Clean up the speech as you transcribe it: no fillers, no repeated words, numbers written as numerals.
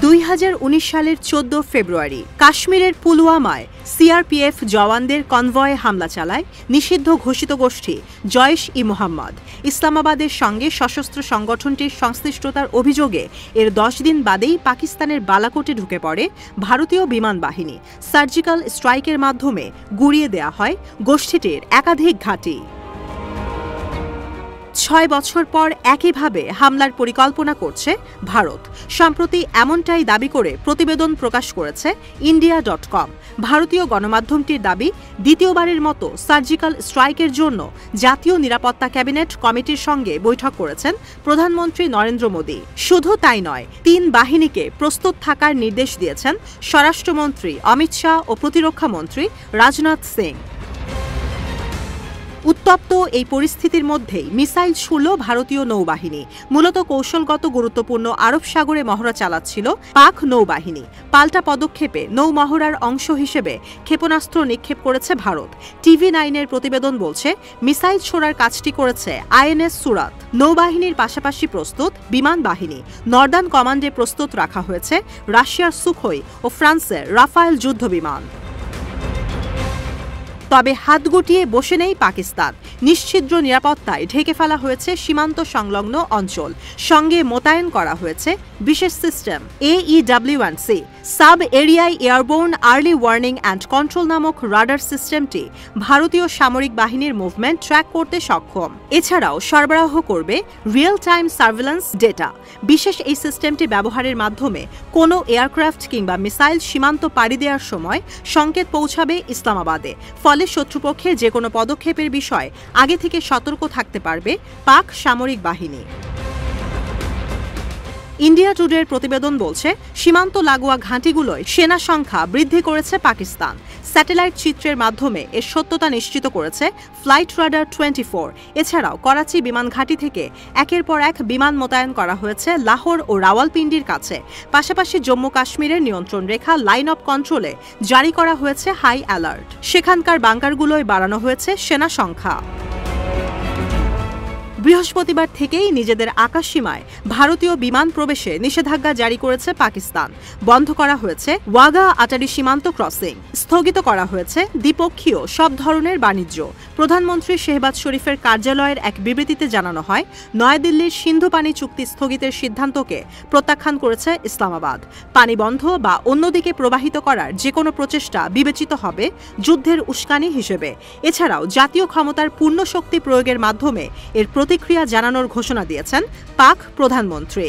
2019 সালের 14 ফেব্রুয়ারি কাশ্মীরের পুলওয়ামায় সিআরপিএফ জওয়ানদের কনভয়ে হামলা চালায় নিষিদ্ধ ঘোষিত গোষ্ঠী জইশ-ই-মুহাম্মদ। ইসলামাবাদের সঙ্গে সশস্ত্র সংগঠনটির সংশ্লিষ্টতার অভিযোগে এর 10 দিন বাদেই পাকিস্তানের বালাকোটে ঢুকে পড়ে ভারতীয় বিমান বাহিনী। সার্জিক্যাল স্ট্রাইকের মাধ্যমে গুঁড়িয়ে দেয়া হয় গোষ্ঠীটির একাধিক ঘাঁটি। 6 বছর পর একইভাবে হামলার পরিকল্পনা করছে ভারত। সম্প্রতি এমনটাই দাবি করে প্রতিবেদন প্রকাশ করেছে ইন্ডিয়া.com। ভারতীয় গণমাধ্যমটির দাবি, দ্বিতীয়বারের মতো সার্জিক্যাল স্ট্রাইকের জন্য জাতীয় নিরাপত্তা ক্যাবিনেট কমিটির সঙ্গে বৈঠক করেছেন প্রধানমন্ত্রী নরেন্দ্র মোদী। শুধু তাই নয়, 3 বাহিনীকে প্রস্তুত থাকার নির্দেশ দিয়েছেন স্বরাষ্ট্রমন্ত্রী অমিত শাহ ও প্রতিরক্ষা মন্ত্রী রাজনাথ সিং। উত্তপ্ত এই পরিস্থিতির মধ্যেই মিসাইল ছুড়ল ভারতীয় নৌবাহিনী। মূলত কৌশলগত গুরুত্বপূর্ণ আরব সাগরে মহড়া চালাচ্ছিল পাক নৌবাহিনী। পাল্টা পদক্ষেপে নৌ মহড়ার অংশ হিসেবে ক্ষেপণাস্ত্র নিক্ষেপ করেছে ভারত। TV9-এর প্রতিবেদন বলছে, মিসাইল ছোড়ার কাজটি করেছে INS সুরাত। নৌবাহিনীর পাশাপাশি প্রস্তুত বিমান বাহিনী। নর্দার্ন কমান্ডে প্রস্তুত রাখা হয়েছে রাশিয়ার সুখোই ও ফ্রান্সের রাফায়েল যুদ্ধবিমান। তবে হাত গুটিয়ে বসে নেই পাকিস্তান। নিশ্ছিদ্র নিরাপত্তায় ঢেকে ফেলা হয়েছে সীমান্ত সংলগ্ন অঞ্চল। সঙ্গে মোতায়েন করা হয়েছে বিশেষ সিস্টেম AEW1C। সাব এরিয়ায় airborne early warning and control নামক রাডার সিস্টেমটি ভারতীয় সামরিক বাহিনীর মুভমেন্ট ট্র্যাক করতে সক্ষম। এছাড়াও সরবরাহ করবে রিয়েল টাইম সার্ভেলেন্স ডেটা। বিশেষ এই সিস্টেমটি ব্যবহারের মাধ্যমে কোনো এয়ারক্রাফট কিংবা মিসাইল সীমান্ত পাড়ি দেওয়ার সময় সংকেত পৌঁছাবে ইসলামাবাদে। ফলে শত্রুপক্ষের যে কোনো পদক্ষেপের বিষয় আগে থেকে সতর্ক থাকতে পারবে পাক সামরিক বাহিনী। ইন্ডিয়া টুডের প্রতিবেদন বলছে, সীমান্ত লাগোয়া ঘাঁটিগুলোয় সেনা সংখ্যা বৃদ্ধি করেছে পাকিস্তান। স্যাটেলাইট চিত্রের মাধ্যমে এর সত্যতা নিশ্চিত করেছে ফ্লাইট রাডার 24। এছাড়াও করাচি বিমান ঘাঁটি থেকে একের পর এক বিমান মোতায়েন করা হয়েছে লাহোর ও রাওয়ালপিন্ডির কাছে। পাশাপাশি জম্মু কাশ্মীরের নিয়ন্ত্রণ রেখা লাইন অফ কন্ট্রোলে জারি করা হয়েছে হাই অ্যালার্ট। সেখানকার বাংকারগুলোয় বাড়ানো হয়েছে সেনা সংখ্যা। বৃহস্পতিবার থেকেই নিজেদের আকাশসীমায় ভারতীয় বিমান প্রবেশে নিষেধাজ্ঞা জারি করেছে পাকিস্তান। বন্ধ করা হয়েছে ওয়াঘা আটারি সীমান্ত ক্রসিং। স্থগিত করা হয়েছে দ্বিপক্ষীয় সব ধরনের বাণিজ্য। প্রধানমন্ত্রী শেহবাজ শরীফের কার্যালয়ের এক বিবৃতিতে জানানো হয়, নয়াদিল্লির সিন্ধু পানি চুক্তি স্থগিতের সিদ্ধান্তকে প্রত্যাখ্যান করেছে ইসলামাবাদ। পানি বন্ধ বা অন্যদিকে প্রবাহিত করার যে কোনো প্রচেষ্টা বিবেচিত হবে যুদ্ধের উস্কানি হিসেবে। এছাড়াও জাতীয় ক্ষমতার পূর্ণ শক্তি প্রয়োগের মাধ্যমে এর প্রতিক্রিয়া জানানোর ঘোষণা দিয়েছেন পাক প্রধানমন্ত্রী।